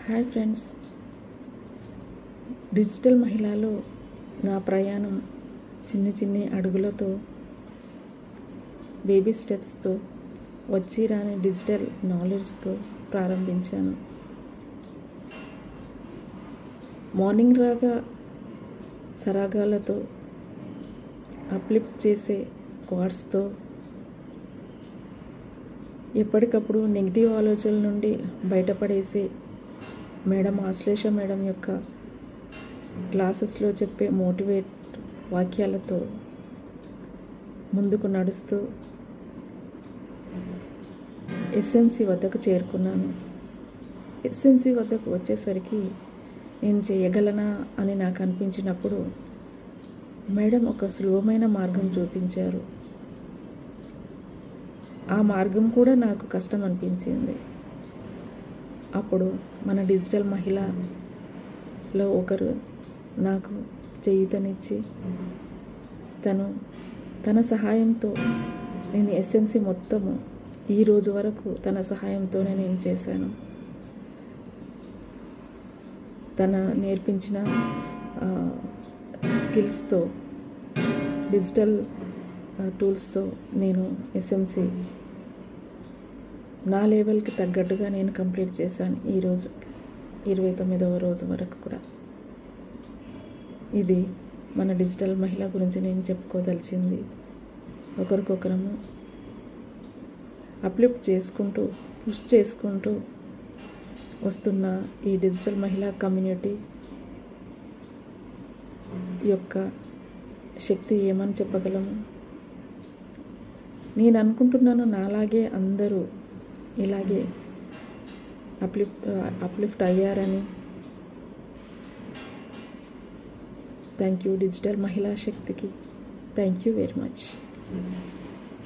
Hi friends, digital మహిళలో నా ప్రయాణం చిన్ని చిన్ని అడుగులతో, బేబీ స్టెప్స్తో, వచ్చి రాని డిజిటల్ నాలెడ్జ్తో ప్రారంభించాను. మార్నింగ్ రాగా సరాగాలతో, అప్లిఫ్ట్ చేసే క్వాట్స్తో, ఎప్పటికప్పుడు నెగిటివ్ ఆలోచనల నుండి బయటపడేసే మేడం ఆశ్లేష మేడం యొక్క క్లాసెస్లో చెప్పే మోటివేట్ వాక్యాలతో ముందుకు నడుస్తూ ఎస్ఎంసి వద్దకు చేరుకున్నాను. ఎస్ఎంసి వద్దకు వచ్చేసరికి నేను చేయగలనా అని నాకు అనిపించినప్పుడు మేడం ఒక సులభమైన మార్గం చూపించారు. ఆ మార్గం కూడా నాకు కష్టం అనిపించింది. అప్పుడు మన డిజిటల్ మహిళలో ఒకరు నాకు చేయూతనిచ్చి తన సహాయంతో నేను ఎస్ఎంసి మొత్తము ఈ రోజు వరకు తన సహాయంతోనే నేను చేశాను. తన నేర్పించిన స్కిల్స్తో, డిజిటల్ టూల్స్తో నేను ఎస్ఎంసి నా లెవెల్కి తగ్గట్టుగా నేను కంప్లీట్ చేశాను. ఈరోజు 29వ రోజు వరకు కూడా. ఇది మన డిజిటల్ మహిళ గురించి నేను చెప్పుకోదలిచింది. ఒకరికొకరము అప్లిఫ్ట్ చేసుకుంటూ, పుష్ చేసుకుంటూ వస్తున్న ఈ డిజిటల్ మహిళా కమ్యూనిటీ యొక్క శక్తి ఏమని చెప్పగలము? నేను అనుకుంటున్నాను నాలాగే అందరూ ఇలాగే అప్లిఫ్ట్ అయ్యారని. థ్యాంక్ యూ డిజిటల్ మహిళా శక్తికి. Thank you very much.